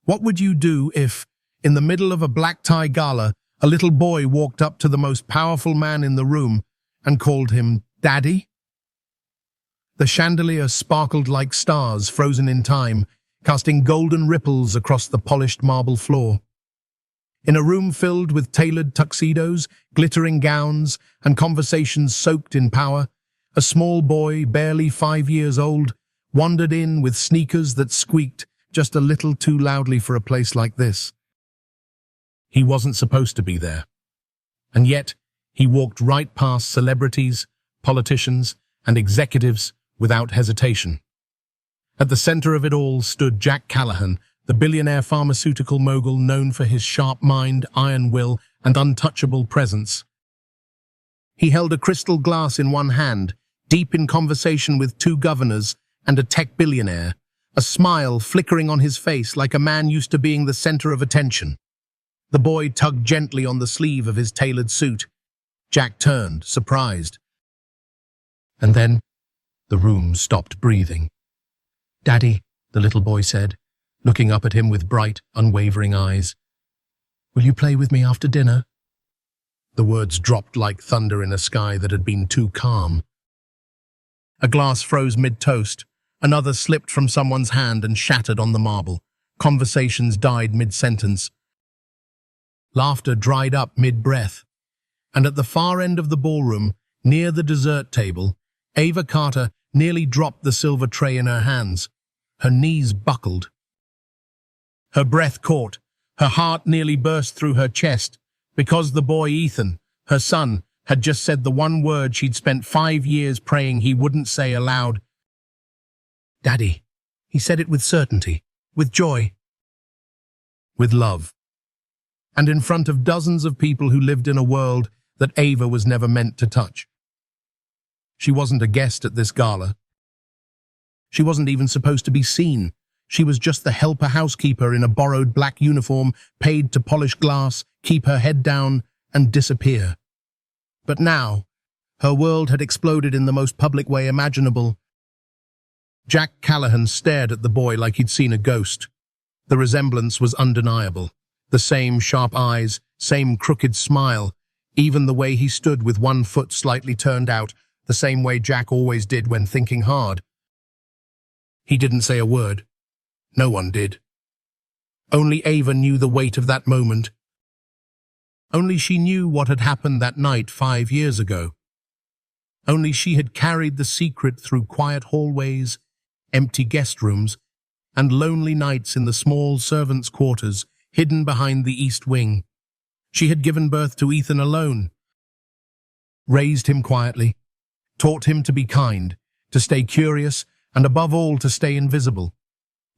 What would you do if, in the middle of a black tie gala, a little boy walked up to the most powerful man in the room and called him Daddy? The chandelier sparkled like stars frozen in time, casting golden ripples across the polished marble floor. In a room filled with tailored tuxedos, glittering gowns, and conversations soaked in power, a small boy, barely 5 years old, wandered in with sneakers that squeaked just a little too loudly for a place like this. He wasn't supposed to be there. And yet, he walked right past celebrities, politicians, and executives without hesitation. At the center of it all stood Jack Callahan, the billionaire pharmaceutical mogul known for his sharp mind, iron will, and untouchable presence. He held a crystal glass in one hand, deep in conversation with 2 governors and a tech billionaire, a smile flickering on his face like a man used to being the center of attention. The boy tugged gently on the sleeve of his tailored suit. Jack turned, surprised. And then, the room stopped breathing. "Daddy," the little boy said, looking up at him with bright, unwavering eyes. "Will you play with me after dinner?" The words dropped like thunder in a sky that had been too calm. A glass froze mid-toast. Another slipped from someone's hand and shattered on the marble. Conversations died mid-sentence. Laughter dried up mid-breath. And at the far end of the ballroom, near the dessert table, Ava Carter nearly dropped the silver tray in her hands. Her knees buckled. Her breath caught. Her heart nearly burst through her chest, because the boy Ethan, her son, had just said the one word she'd spent 5 years praying he wouldn't say aloud. "Daddy." He said it with certainty, with joy, with love. And in front of dozens of people who lived in a world that Ava was never meant to touch. She wasn't a guest at this gala. She wasn't even supposed to be seen. She was just the helper housekeeper in a borrowed black uniform, paid to polish glass, keep her head down, and disappear. But now, her world had exploded in the most public way imaginable. Jack Callahan stared at the boy like he'd seen a ghost. The resemblance was undeniable. The same sharp eyes, same crooked smile, even the way he stood with one foot slightly turned out, the same way Jack always did when thinking hard. He didn't say a word. No one did. Only Ava knew the weight of that moment. Only she knew what had happened that night 5 years ago. Only she had carried the secret through quiet hallways, empty guest rooms, and lonely nights in the small servants' quarters hidden behind the East Wing. She had given birth to Ethan alone, raised him quietly, taught him to be kind, to stay curious, and above all to stay invisible.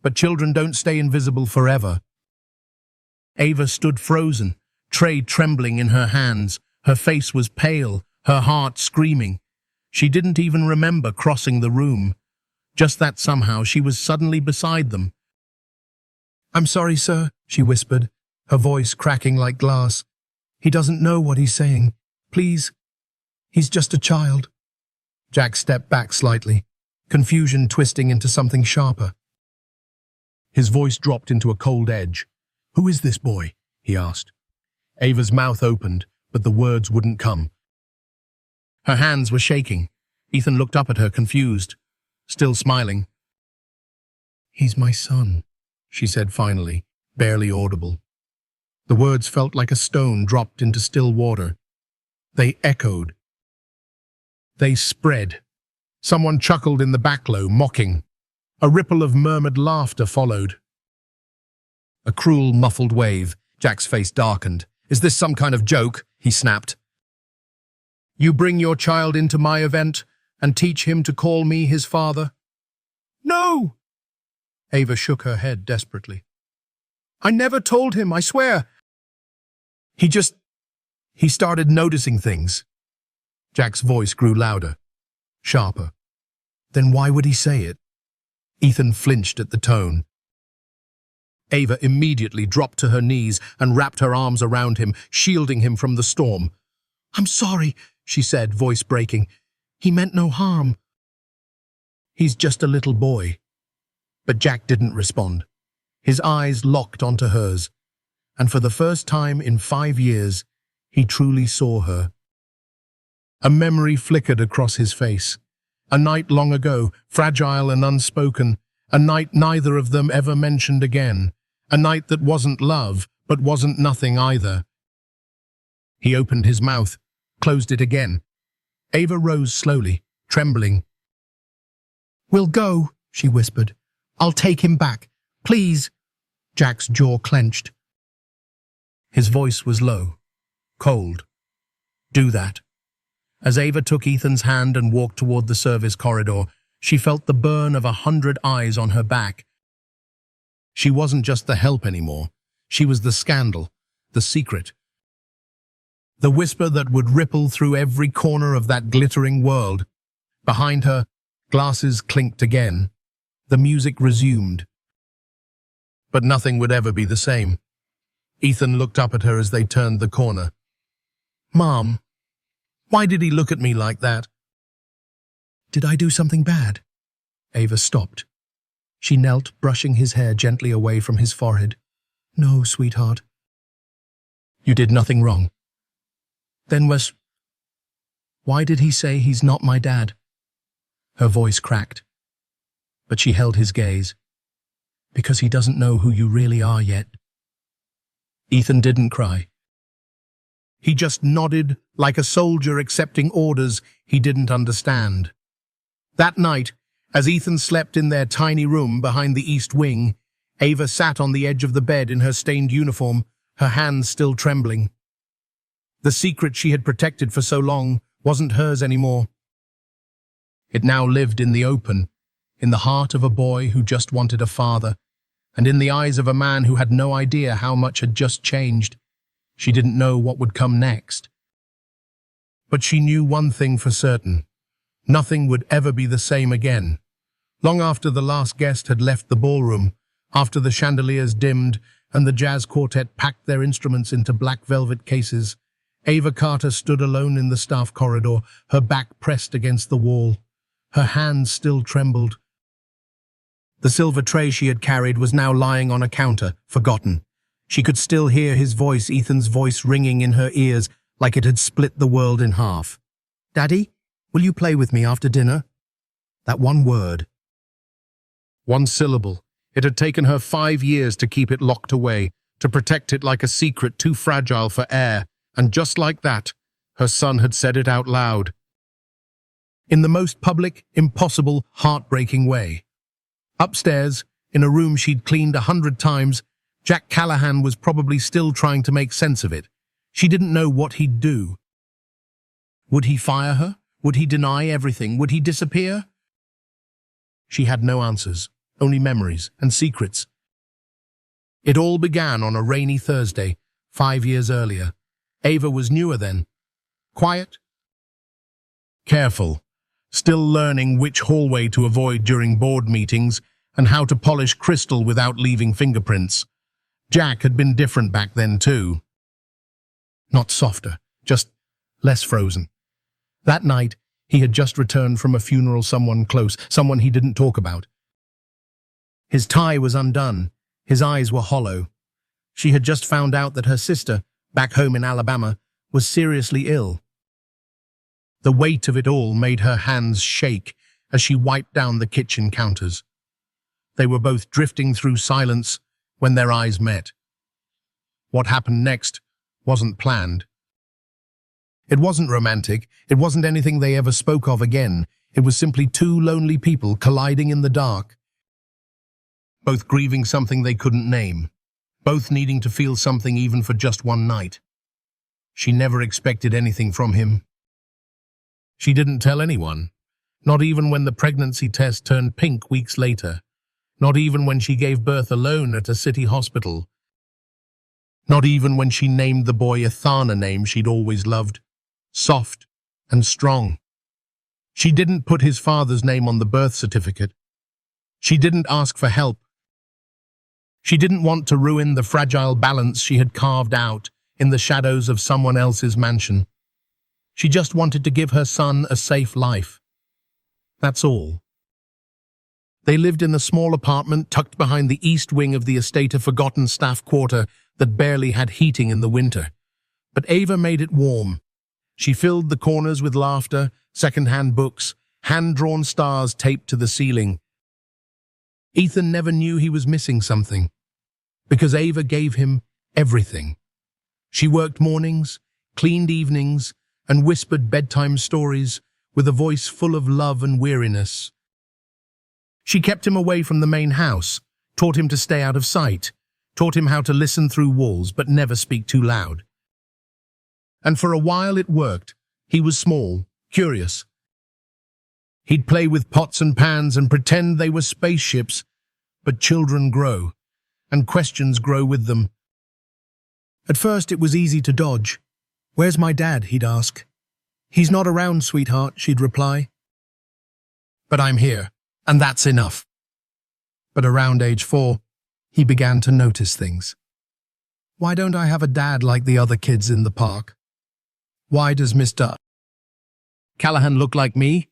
But children don't stay invisible forever. Ava stood frozen, tray trembling in her hands. Her face was pale, her heart screaming. She didn't even remember crossing the room. Just that somehow she was suddenly beside them. "I'm sorry, sir," she whispered, her voice cracking like glass. "He doesn't know what he's saying. Please, he's just a child." Jack stepped back slightly, confusion twisting into something sharper. His voice dropped into a cold edge. "Who is this boy?" he asked. Ava's mouth opened, but the words wouldn't come. Her hands were shaking. Ethan looked up at her, confused, still smiling. "He's my son," she said finally, barely audible. The words felt like a stone dropped into still water. They echoed. They spread. Someone chuckled in the backlow, mocking. A ripple of murmured laughter followed. A cruel, muffled wave. Jack's face darkened. "Is this some kind of joke?" he snapped. "You bring your child into my event and teach him to call me his father?" "No!" Ava shook her head desperately. "I never told him, I swear." He started noticing things. Jack's voice grew louder, sharper. Then why would he say it? Ethan flinched at the tone. Ava immediately dropped to her knees and wrapped her arms around him, shielding him from the storm. "I'm sorry," she said, voice breaking. "He meant no harm." "He's just a little boy." But Jack didn't respond. His eyes locked onto hers, and for the first time in 5 years, he truly saw her. A memory flickered across his face. A night long ago, fragile and unspoken, a night neither of them ever mentioned again, a night that wasn't love, but wasn't nothing either. He opened his mouth, closed it again. Ava rose slowly, trembling. "We'll go," she whispered. "I'll take him back. Please." Jack's jaw clenched. His voice was low, cold. "Do that." As Ava took Ethan's hand and walked toward the service corridor, she felt the burn of 100 eyes on her back. She wasn't just the help anymore. She was the scandal, the secret. The whisper that would ripple through every corner of that glittering world. Behind her, glasses clinked again. The music resumed. But nothing would ever be the same. Ethan looked up at her as they turned the corner. "Mom, why did he look at me like that?" "Did I do something bad?" Ava stopped. She knelt, brushing his hair gently away from his forehead. "No, sweetheart." "You did nothing wrong." "Then why did he say he's not my dad?" Her voice cracked. But she held his gaze. "Because he doesn't know who you really are yet." Ethan didn't cry. He just nodded like a soldier accepting orders he didn't understand. That night, as Ethan slept in their tiny room behind the east wing, Ava sat on the edge of the bed in her stained uniform, her hands still trembling. The secret she had protected for so long wasn't hers anymore. It now lived in the open, in the heart of a boy who just wanted a father, and in the eyes of a man who had no idea how much had just changed. She didn't know what would come next. But she knew one thing for certain. Nothing would ever be the same again. Long after the last guest had left the ballroom, after the chandeliers dimmed and the jazz quartet packed their instruments into black velvet cases, Ava Carter stood alone in the staff corridor, her back pressed against the wall. Her hands still trembled. The silver tray she had carried was now lying on a counter, forgotten. She could still hear his voice, Ethan's voice, ringing in her ears like it had split the world in half. "Daddy, will you play with me after dinner?" That one word. One syllable. It had taken her 5 years to keep it locked away, to protect it like a secret too fragile for air. And just like that, her son had said it out loud. In the most public, impossible, heartbreaking way. Upstairs, in a room she'd cleaned 100 times, Jack Callahan was probably still trying to make sense of it. She didn't know what he'd do. Would he fire her? Would he deny everything? Would he disappear? She had no answers, only memories and secrets. It all began on a rainy Thursday, 5 years earlier. Ava was newer then. Quiet. Careful. Still learning which hallway to avoid during board meetings and how to polish crystal without leaving fingerprints. Jack had been different back then too. Not softer, just less frozen. That night, he had just returned from a funeral, someone close, someone he didn't talk about. His tie was undone. His eyes were hollow. She had just found out that her sister, back home in Alabama, was seriously ill. The weight of it all made her hands shake as she wiped down the kitchen counters. They were both drifting through silence when their eyes met. What happened next wasn't planned. It wasn't romantic. It wasn't anything they ever spoke of again. It was simply two lonely people colliding in the dark, both grieving something they couldn't name. Both needing to feel something even for just one night. She never expected anything from him. She didn't tell anyone, not even when the pregnancy test turned pink weeks later, not even when she gave birth alone at a city hospital, not even when she named the boy a Thana name she'd always loved, soft and strong. She didn't put his father's name on the birth certificate. She didn't ask for help. She didn't want to ruin the fragile balance she had carved out in the shadows of someone else's mansion. She just wanted to give her son a safe life. That's all. They lived in a small apartment tucked behind the east wing of the estate, a forgotten staff quarter that barely had heating in the winter. But Ava made it warm. She filled the corners with laughter, second-hand books, hand-drawn stars taped to the ceiling. Ethan never knew he was missing something, because Ava gave him everything. She worked mornings, cleaned evenings, and whispered bedtime stories with a voice full of love and weariness. She kept him away from the main house, taught him to stay out of sight, taught him how to listen through walls but never speak too loud. And for a while it worked. He was small, curious. He'd play with pots and pans and pretend they were spaceships, but children grow, and questions grow with them. At first it was easy to dodge. "Where's my dad?" he'd ask. "He's not around, sweetheart," she'd reply. "But I'm here, and that's enough." But around age 4, he began to notice things. Why don't I have a dad like the other kids in the park? Why does Mr. Callahan look like me?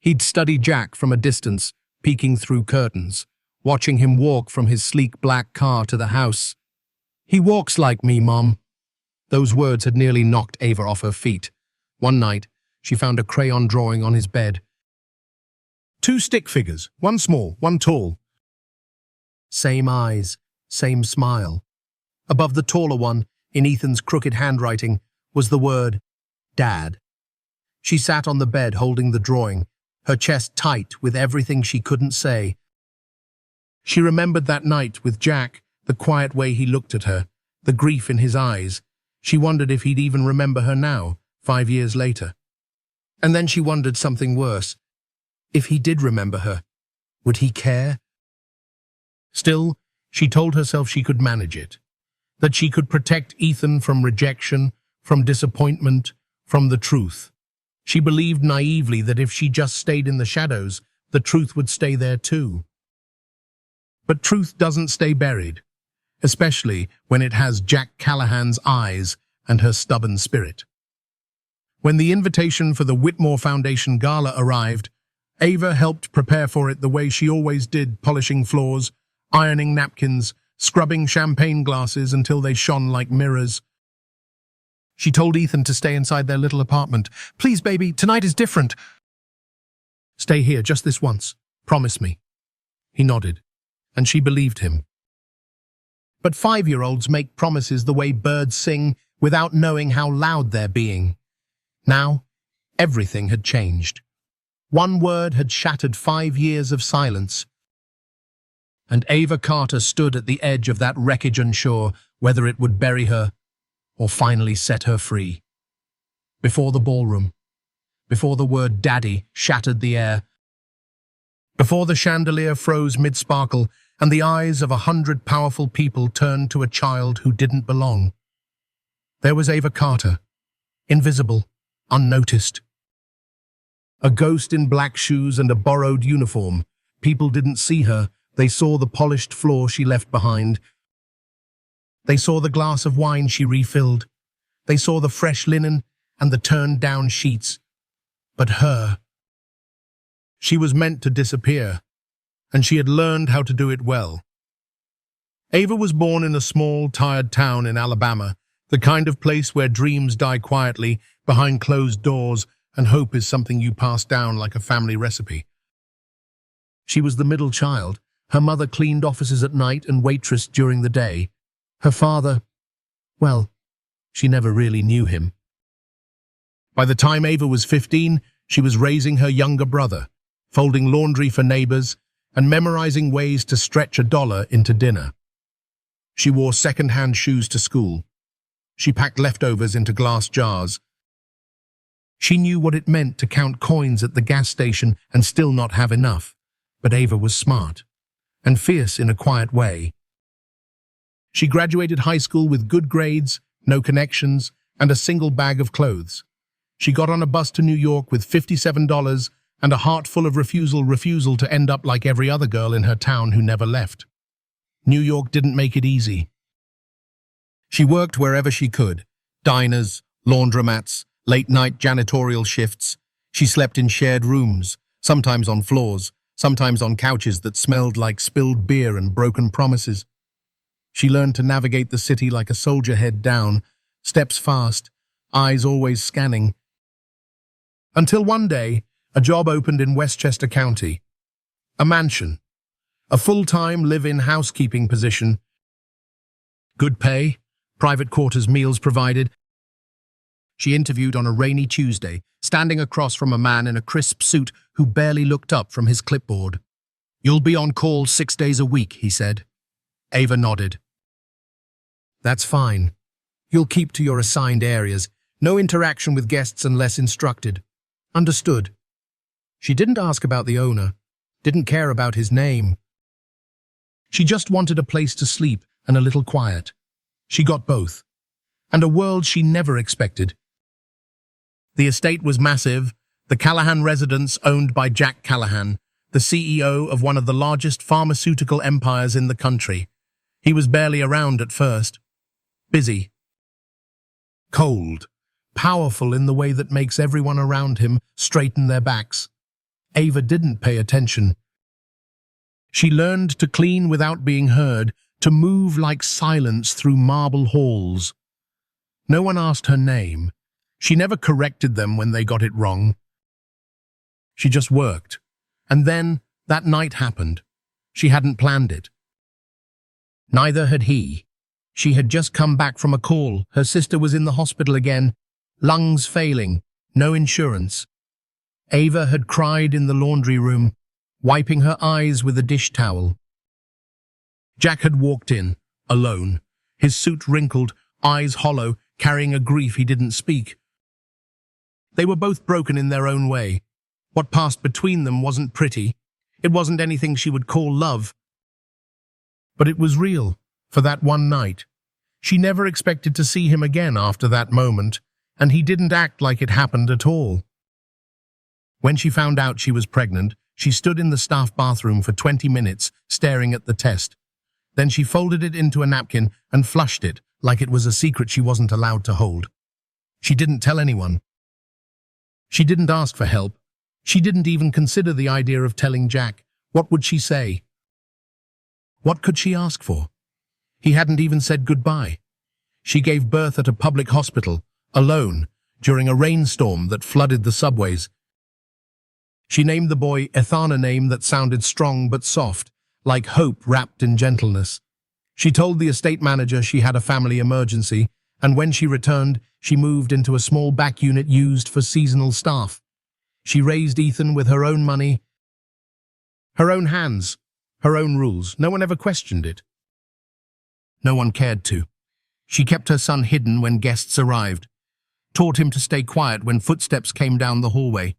He'd study Jack from a distance, peeking through curtains, watching him walk from his sleek black car to the house. "He walks like me, Mom." Those words had nearly knocked Ava off her feet. One night, she found a crayon drawing on his bed. 2 stick figures, one small, one tall. Same eyes, same smile. Above the taller one, in Ethan's crooked handwriting, was the word, Dad. She sat on the bed holding the drawing, her chest tight with everything she couldn't say. She remembered that night with Jack, the quiet way he looked at her, the grief in his eyes. She wondered if he'd even remember her now, 5 years later. And then she wondered something worse. If he did remember her, would he care? Still, she told herself she could manage it, that she could protect Ethan from rejection, from disappointment, from the truth. She believed naively that if she just stayed in the shadows, the truth would stay there too. But truth doesn't stay buried, especially when it has Jack Callahan's eyes and her stubborn spirit. When the invitation for the Whitmore Foundation Gala arrived, Ava helped prepare for it the way she always did, polishing floors, ironing napkins, scrubbing champagne glasses until they shone like mirrors. She told Ethan to stay inside their little apartment. "Please, baby, tonight is different. Stay here just this once. Promise me." He nodded, and she believed him. But 5-year-olds make promises the way birds sing without knowing how loud they're being. Now, everything had changed. One word had shattered 5 years of silence. And Ava Carter stood at the edge of that wreckage, unsure whether it would bury her or finally set her free. Before the ballroom, before the word Daddy shattered the air, before the chandelier froze mid-sparkle and the eyes of 100 powerful people turned to a child who didn't belong, there was Ava Carter, invisible, unnoticed. A ghost in black shoes and a borrowed uniform. People didn't see her. They saw the polished floor she left behind. They saw the glass of wine she refilled. They saw the fresh linen and the turned-down sheets. But her, she was meant to disappear, and she had learned how to do it well. Ava was born in a small, tired town in Alabama, the kind of place where dreams die quietly behind closed doors and hope is something you pass down like a family recipe. She was the middle child. Her mother cleaned offices at night and waitressed during the day. Her father, well, she never really knew him. By the time Ava was 15, she was raising her younger brother, folding laundry for neighbors, and memorizing ways to stretch $1 into dinner. She wore second-hand shoes to school. She packed leftovers into glass jars. She knew what it meant to count coins at the gas station and still not have enough. But Ava was smart and fierce in a quiet way. She graduated high school with good grades, no connections, and a single bag of clothes. She got on a bus to New York with $57 and a heart full of refusal to end up like every other girl in her town who never left. New York didn't make it easy. She worked wherever she could, diners, laundromats, late-night janitorial shifts. She slept in shared rooms, sometimes on floors, sometimes on couches that smelled like spilled beer and broken promises. She learned to navigate the city like a soldier, head down, steps fast, eyes always scanning. Until one day, a job opened in Westchester County. A mansion. A full-time live-in housekeeping position. Good pay, private quarters, meals provided. She interviewed on a rainy Tuesday, standing across from a man in a crisp suit who barely looked up from his clipboard. "You'll be on call 6 days a week," he said. Ava nodded. "That's fine. You'll keep to your assigned areas. No interaction with guests unless instructed." "Understood." She didn't ask about the owner, didn't care about his name. She just wanted a place to sleep and a little quiet. She got both, and a world she never expected. The estate was massive, the Callahan residence owned by Jack Callahan, the CEO of one of the largest pharmaceutical empires in the country. He was barely around at first. Busy. Cold. Powerful in the way that makes everyone around him straighten their backs. Ava didn't pay attention. She learned to clean without being heard, to move like silence through marble halls. No one asked her name. She never corrected them when they got it wrong. She just worked. And then that night happened. She hadn't planned it. Neither had he. She had just come back from a call. Her sister was in the hospital again, lungs failing, no insurance. Ava had cried in the laundry room, wiping her eyes with a dish towel. Jack had walked in, alone, his suit wrinkled, eyes hollow, carrying a grief he didn't speak. They were both broken in their own way. What passed between them wasn't pretty. It wasn't anything she would call love. But it was real, for that one night. She never expected to see him again after that moment, and he didn't act like it happened at all. When she found out she was pregnant, she stood in the staff bathroom for 20 minutes, staring at the test. Then she folded it into a napkin and flushed it, like it was a secret she wasn't allowed to hold. She didn't tell anyone. She didn't ask for help. She didn't even consider the idea of telling Jack. What would she say? What could she ask for? He hadn't even said goodbye. She gave birth at a public hospital, alone, during a rainstorm that flooded the subways. She named the boy Ethan, a name that sounded strong but soft, like hope wrapped in gentleness. She told the estate manager she had a family emergency, and when she returned, she moved into a small back unit used for seasonal staff. She raised Ethan with her own money, her own hands, her own rules. No one ever questioned it. No one cared to. She kept her son hidden when guests arrived, taught him to stay quiet when footsteps came down the hallway,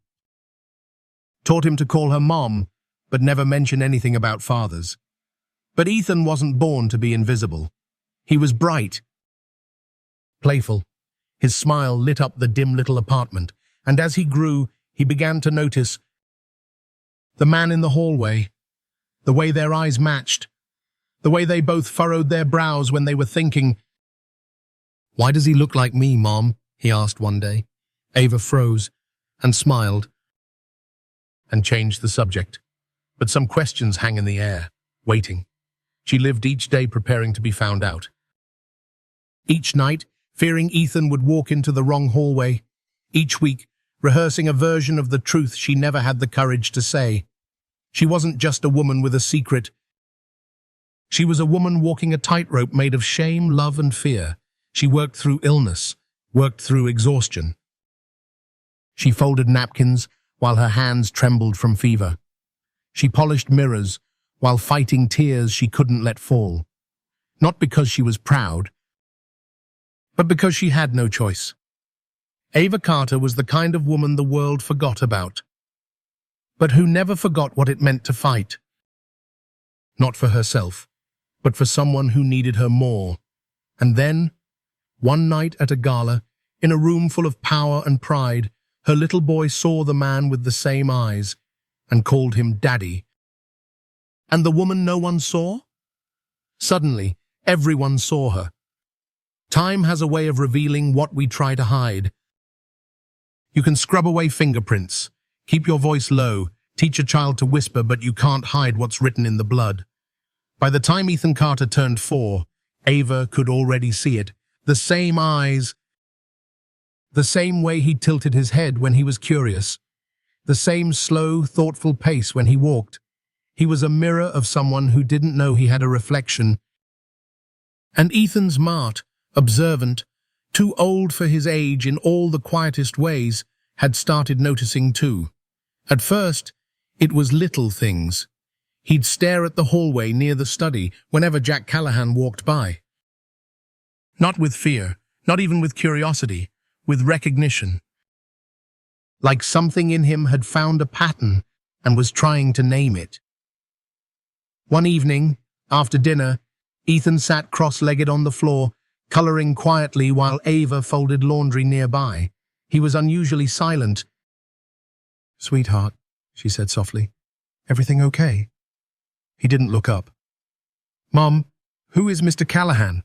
taught him to call her mom, but never mention anything about fathers. But Ethan wasn't born to be invisible. He was bright, playful. His smile lit up the dim little apartment, and as he grew, he began to notice the man in the hallway, the way their eyes matched, the way they both furrowed their brows when they were thinking. "Why does he look like me, Mom?" he asked one day. Ava froze and smiled and changed the subject. But some questions hang in the air, waiting. She lived each day preparing to be found out. Each night, fearing Ethan would walk into the wrong hallway. Each week, rehearsing a version of the truth she never had the courage to say. She wasn't just a woman with a secret. She was a woman walking a tightrope made of shame, love, and fear. She worked through illness, worked through exhaustion. She folded napkins while her hands trembled from fever. She polished mirrors while fighting tears she couldn't let fall. Not because she was proud, but because she had no choice. Ava Carter was the kind of woman the world forgot about, but who never forgot what it meant to fight. Not for herself, but for someone who needed her more. And then, one night at a gala, in a room full of power and pride, her little boy saw the man with the same eyes and called him Daddy. And the woman no one saw? Suddenly, everyone saw her. Time has a way of revealing what we try to hide. You can scrub away fingerprints, keep your voice low, Teach a child to whisper, but you can't hide what's written in the blood. By the time Ethan Carter turned 4, Ava could already see it. The same eyes, the same way he tilted his head when he was curious, the same slow, thoughtful pace when he walked. He was a mirror of someone who didn't know he had a reflection. And Ethan, smart, observant, too old for his age in all the quietest ways, had started noticing too. At first, it was little things. He'd stare at the hallway near the study whenever Jack Callahan walked by. Not with fear, not even with curiosity, with recognition. Like something in him had found a pattern and was trying to name it. One evening, after dinner, Ethan sat cross-legged on the floor, coloring quietly while Ava folded laundry nearby. He was unusually silent. "Sweetheart," she said softly, "everything okay?" He didn't look up. "Mom, who is Mr. Callahan?"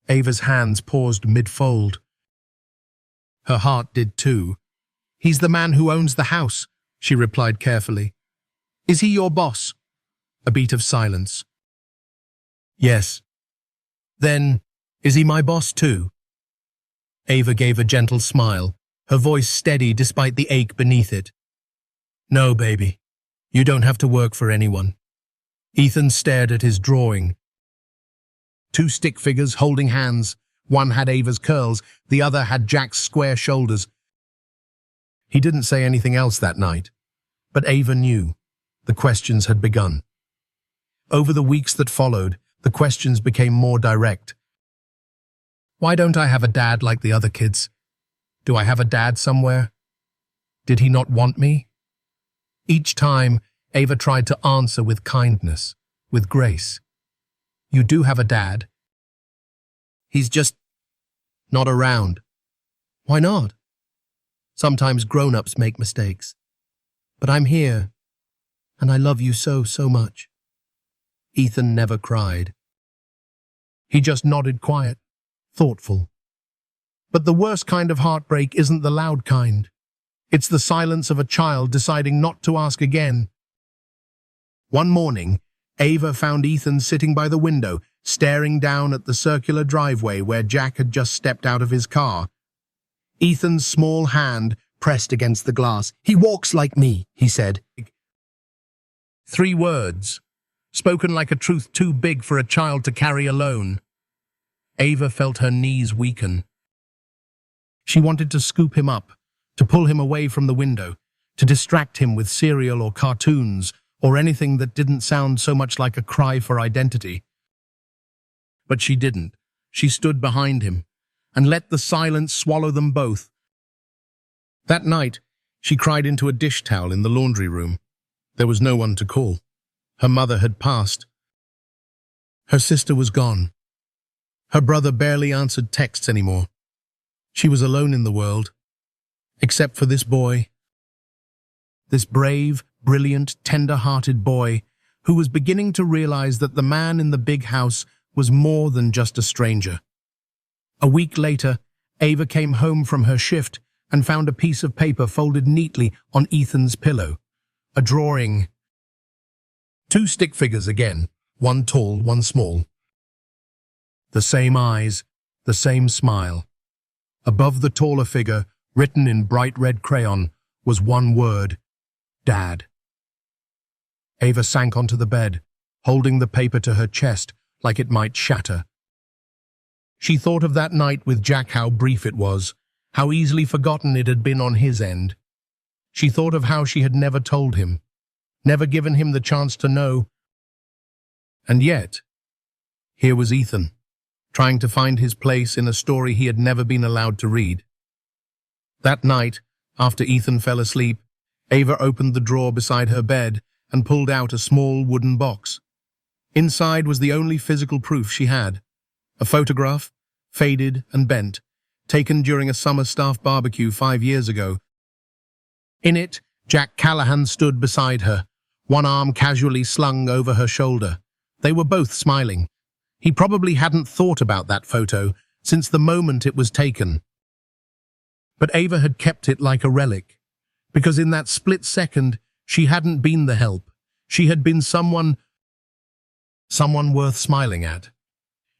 Ava's hands paused mid-fold. Her heart did too. "He's the man who owns the house," she replied carefully. "Is he your boss?" A beat of silence. "Yes." "Then, is he my boss too?" Ava gave a gentle smile, her voice steady despite the ache beneath it. "No, baby. You don't have to work for anyone." Ethan stared at his drawing. 2 stick figures holding hands. One had Ava's curls, the other had Jack's square shoulders. He didn't say anything else that night, but Ava knew. The questions had begun. Over the weeks that followed, the questions became more direct. Why don't I have a dad like the other kids? Do I have a dad somewhere? Did he not want me? Each time, Ava tried to answer with kindness, with grace. You do have a dad. He's just not around. Why not? Sometimes grown-ups make mistakes. But I'm here, and I love you so, so much. Ethan never cried. He just nodded quiet, thoughtful. But the worst kind of heartbreak isn't the loud kind. It's the silence of a child deciding not to ask again. One morning, Ava found Ethan sitting by the window, staring down at the circular driveway where Jack had just stepped out of his car. Ethan's small hand pressed against the glass. "He walks like me," he said. 3 words, spoken like a truth too big for a child to carry alone. Ava felt her knees weaken. She wanted to scoop him up, to pull him away from the window, to distract him with cereal or cartoons, or anything that didn't sound so much like a cry for identity. But she didn't. She stood behind him, and let the silence swallow them both. That night, she cried into a dish towel in the laundry room. There was no one to call. Her mother had passed. Her sister was gone. Her brother barely answered texts anymore. She was alone in the world, except for this boy. This brave, brilliant, tender-hearted boy who was beginning to realize that the man in the big house was more than just a stranger. A week later, Ava came home from her shift and found a piece of paper folded neatly on Ethan's pillow. A drawing. 2 stick figures again, one tall, one small. The same eyes, the same smile. Above the taller figure, written in bright red crayon, was one word: Dad. Ava sank onto the bed, holding the paper to her chest like it might shatter. She thought of that night with Jack, how brief it was, how easily forgotten it had been on his end. She thought of how she had never told him, never given him the chance to know. And yet, here was Ethan, trying to find his place in a story he had never been allowed to read. That night, after Ethan fell asleep, Ava opened the drawer beside her bed and pulled out a small wooden box. Inside was the only physical proof she had: a photograph, faded and bent, taken during a summer staff barbecue 5 years ago. In it, Jack Callahan stood beside her, one arm casually slung over her shoulder. They were both smiling. He probably hadn't thought about that photo since the moment it was taken. But Ava had kept it like a relic, because in that split second, She hadn't been the help. She had been someone worth smiling at.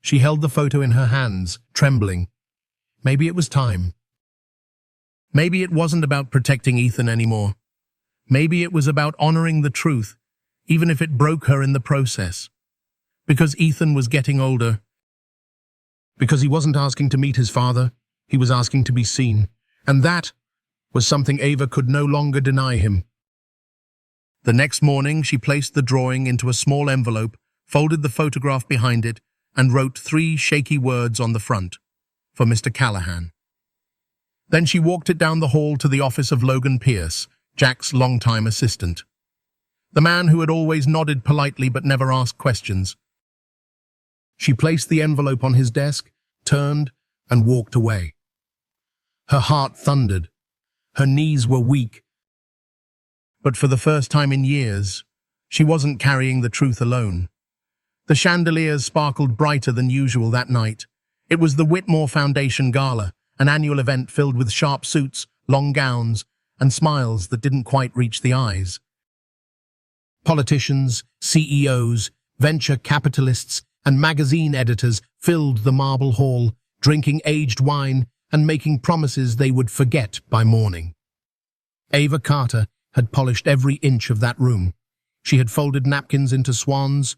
She held the photo in her hands, trembling. Maybe it was time. Maybe it wasn't about protecting Ethan anymore. Maybe it was about honoring the truth, even if it broke her in the process. Because Ethan was getting older. Because he wasn't asking to meet his father, he was asking to be seen. And that was something Ava could no longer deny him. The next morning, she placed the drawing into a small envelope, folded the photograph behind it, and wrote 3 shaky words on the front, for Mr. Callahan. Then she walked it down the hall to the office of Logan Pierce, Jack's longtime assistant. The man who had always nodded politely but never asked questions. She placed the envelope on his desk, turned, and walked away. Her heart thundered. Her knees were weak. But for the first time in years, she wasn't carrying the truth alone. The chandeliers sparkled brighter than usual that night. It was the Whitmore Foundation Gala, an annual event filled with sharp suits, long gowns, and smiles that didn't quite reach the eyes. Politicians, CEOs, venture capitalists, and magazine editors filled the marble hall, drinking aged wine and making promises they would forget by morning. Ava Carter had polished every inch of that room. She had folded napkins into swans,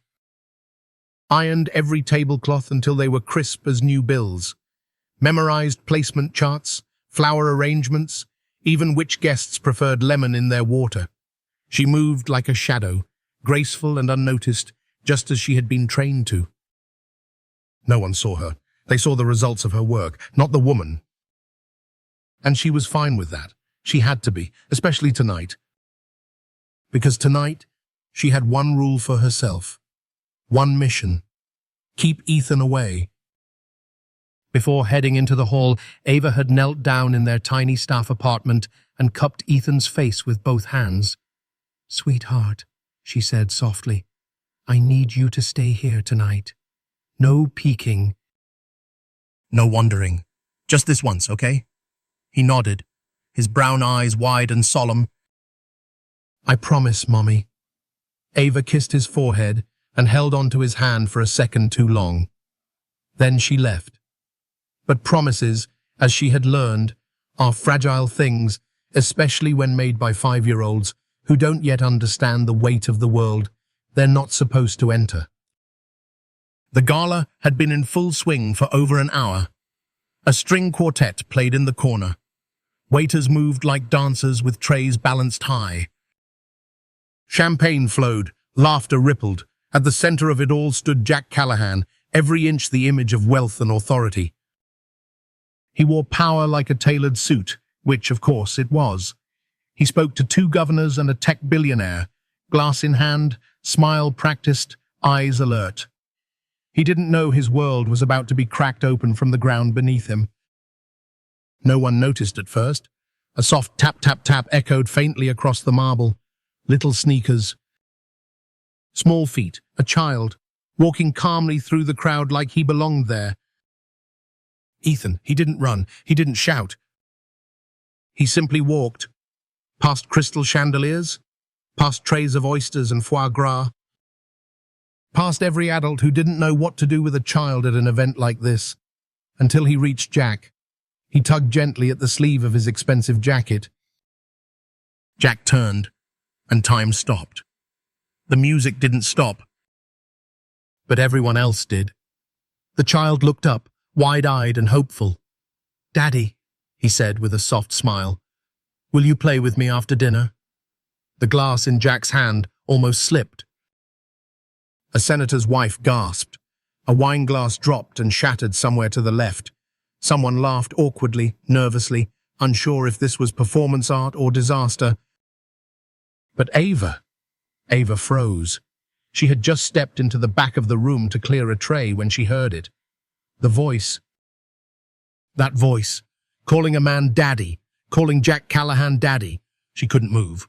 ironed every tablecloth until they were crisp as new bills, memorized placement charts, flower arrangements, even which guests preferred lemon in their water. She moved like a shadow, graceful and unnoticed, just as she had been trained to. No one saw her. They saw the results of her work, not the woman. And she was fine with that. She had to be, especially tonight. Because tonight, she had one rule for herself. One mission. Keep Ethan away. Before heading into the hall, Ava had knelt down in their tiny staff apartment and cupped Ethan's face with both hands. "Sweetheart," she said softly, "I need you to stay here tonight. No peeking. No wandering. Just this once, okay?" He nodded, his brown eyes wide and solemn. "I promise, Mommy." Ava kissed his forehead and held onto his hand for a second too long. Then she left. But promises, as she had learned, are fragile things, especially when made by 5-year-olds who don't yet understand the weight of the world they're not supposed to enter. The gala had been in full swing for over an hour. A string quartet played in the corner. Waiters moved like dancers with trays balanced high. Champagne flowed, laughter rippled. At the center of it all stood Jack Callahan, every inch the image of wealth and authority. He wore power like a tailored suit, which, of course, it was. He spoke to 2 governors and a tech billionaire, glass in hand, smile practiced, eyes alert. He didn't know his world was about to be cracked open from the ground beneath him. No one noticed at first. A soft tap-tap-tap echoed faintly across the marble. Little sneakers. Small feet, a child, walking calmly through the crowd like he belonged there. Ethan, he didn't run, he didn't shout. He simply walked, past crystal chandeliers, past trays of oysters and foie gras, past every adult who didn't know what to do with a child at an event like this, until he reached Jack. He tugged gently at the sleeve of his expensive jacket. Jack turned, and time stopped. The music didn't stop, but everyone else did. The child looked up, wide-eyed and hopeful. "Daddy," he said with a soft smile, "will you play with me after dinner?" The glass in Jack's hand almost slipped. A senator's wife gasped. A wine glass dropped and shattered somewhere to the left. Someone laughed awkwardly, nervously, unsure if this was performance art or disaster. But Ava froze. She had just stepped into the back of the room to clear a tray when she heard it. The voice. That voice, calling a man daddy, calling Jack Callahan daddy. She couldn't move.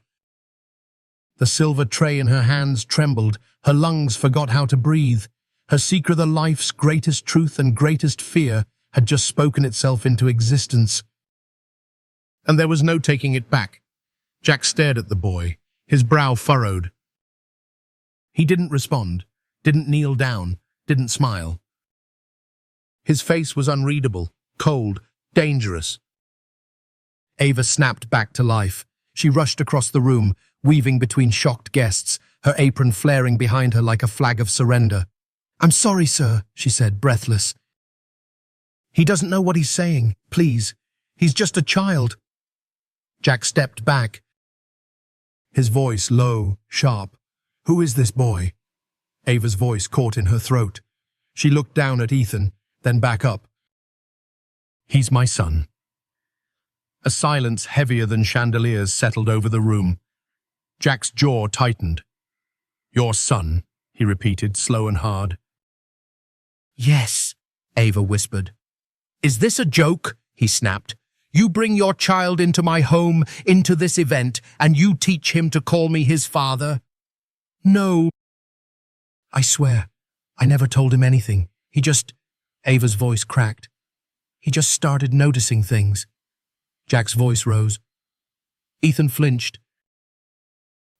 The silver tray in her hands trembled. Her lungs forgot how to breathe. Her secret of life's greatest truth and greatest fear had just spoken itself into existence. And there was no taking it back. Jack stared at the boy, his brow furrowed. He didn't respond, didn't kneel down, didn't smile. His face was unreadable, cold, dangerous. Ava snapped back to life. She rushed across the room, weaving between shocked guests, her apron flaring behind her like a flag of surrender. "I'm sorry, sir," she said, breathless. "He doesn't know what he's saying. Please. He's just a child." Jack stepped back, his voice low, sharp. "Who is this boy?" Ava's voice caught in her throat. She looked down at Ethan, then back up. "He's my son." A silence heavier than chandeliers settled over the room. Jack's jaw tightened. "Your son," he repeated, slow and hard. "Yes," Ava whispered. "Is this a joke?" he snapped. "You bring your child into my home, into this event, and you teach him to call me his father?" "No. I swear, I never told him anything. He just—" Ava's voice cracked. "He just started noticing things." Jack's voice rose. Ethan flinched.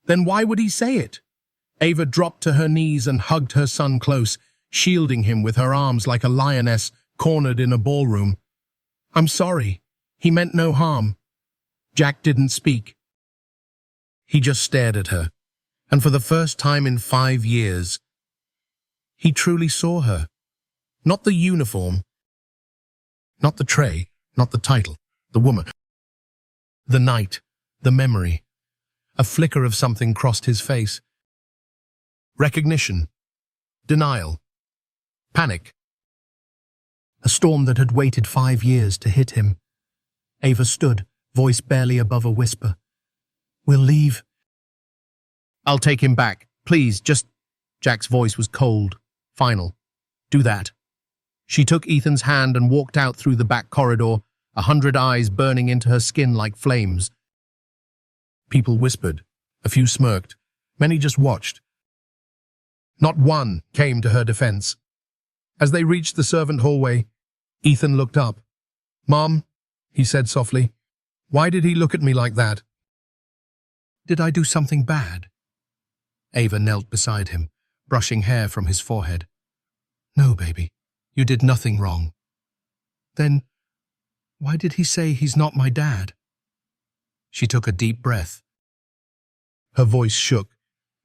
"Then why would he say it?" Ava dropped to her knees and hugged her son close, shielding him with her arms like a lioness cornered in a ballroom. "I'm sorry. He meant no harm." Jack didn't speak. He just stared at her, and for the first time in 5 years, he truly saw her. Not the uniform, not the tray, not the title, the woman. The night, the memory. A flicker of something crossed his face. Recognition. Denial. Panic. A storm that had waited 5 years to hit him. Ava stood, voice barely above a whisper. "We'll leave." "I'll take him back. Please, just—" Jack's voice was cold, final. "Do that." She took Ethan's hand and walked out through the back corridor, 100 eyes burning into her skin like flames. People whispered. A few smirked. Many just watched. Not one came to her defense. As they reached the servant hallway, Ethan looked up. "Mom," he said softly, "why did he look at me like that?" "Did I do something bad?" Ava knelt beside him, brushing hair from his forehead. "No, baby, you did nothing wrong." "Then why did he say he's not my dad?" She took a deep breath. Her voice shook.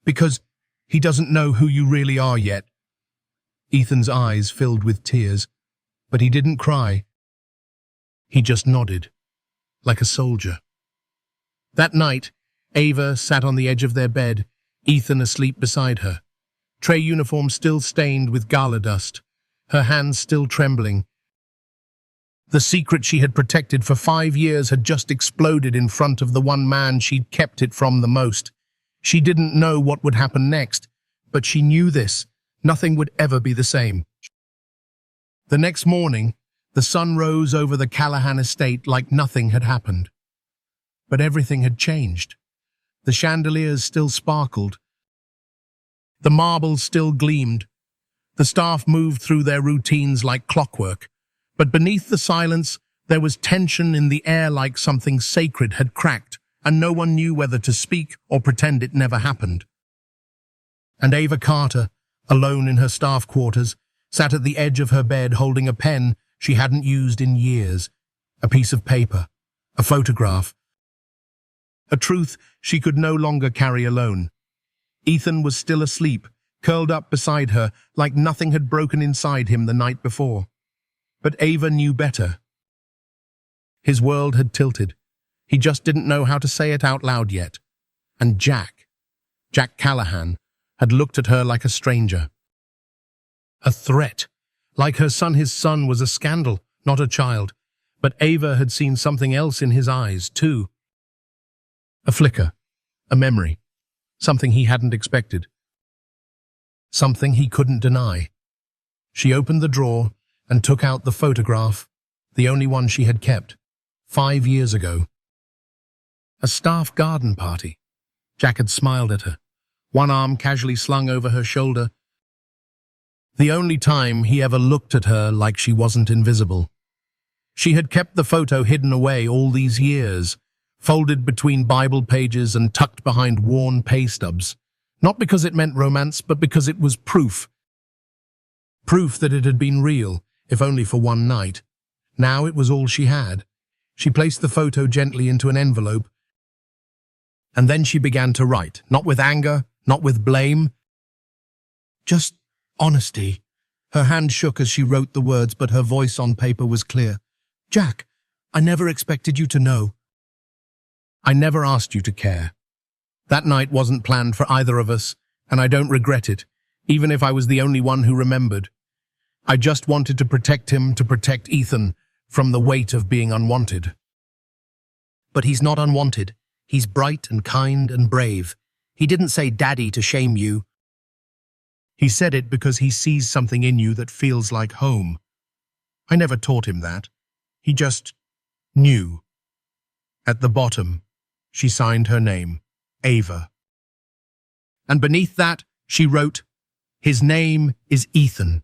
"Because he doesn't know who you really are yet." Ethan's eyes filled with tears, but he didn't cry. He just nodded, like a soldier. That night, Ava sat on the edge of their bed, Ethan asleep beside her. Tray uniform still stained with gala dust, her hands still trembling. The secret she had protected for 5 years had just exploded in front of the one man she'd kept it from the most. She didn't know what would happen next, but she knew this. Nothing would ever be the same. The next morning, the sun rose over the Callahan estate like nothing had happened. But everything had changed. The chandeliers still sparkled. The marbles still gleamed. The staff moved through their routines like clockwork. But beneath the silence, there was tension in the air like something sacred had cracked, and no one knew whether to speak or pretend it never happened. And Ava Carter, alone in her staff quarters, sat at the edge of her bed holding a pen she hadn't used in years, a piece of paper, a photograph, a truth she could no longer carry alone. Ethan was still asleep, curled up beside her like nothing had broken inside him the night before. But Ava knew better. His world had tilted. He just didn't know how to say it out loud yet. And Jack Callahan, had looked at her like a stranger. A threat. Like her son, his son was a scandal, not a child. But Ava had seen something else in his eyes, too. A flicker, a memory, something he hadn't expected. Something he couldn't deny. She opened the drawer and took out the photograph, the only one she had kept, 5 years ago. A staff garden party. Jack had smiled at her, one arm casually slung over her shoulder. The only time he ever looked at her like she wasn't invisible. She had kept the photo hidden away all these years, folded between Bible pages and tucked behind worn pay stubs. Not because it meant romance, but because it was proof. Proof that it had been real, if only for one night. Now it was all she had. She placed the photo gently into an envelope, and then she began to write, not with anger, not with blame, just honesty. Her hand shook as she wrote the words, but her voice on paper was clear. Jack, I never expected you to know. I never asked you to care. That night wasn't planned for either of us, and I don't regret it, even if I was the only one who remembered. I just wanted to protect him, to protect Ethan, from the weight of being unwanted. But he's not unwanted. He's bright and kind and brave. He didn't say Daddy to shame you. He said it because he sees something in you that feels like home. I never taught him that. He just knew. At the bottom, she signed her name, Ava. And beneath that, she wrote, his name is Ethan.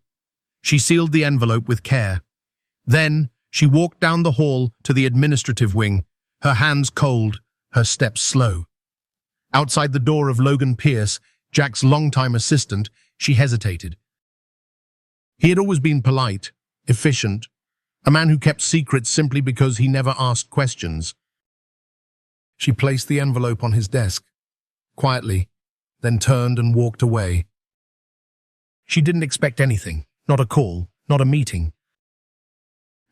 She sealed the envelope with care. Then, she walked down the hall to the administrative wing, her hands cold, her steps slow. Outside the door of Logan Pierce, Jack's longtime assistant, she hesitated. He had always been polite, efficient, a man who kept secrets simply because he never asked questions. She placed the envelope on his desk, quietly, then turned and walked away. She didn't expect anything, not a call, not a meeting.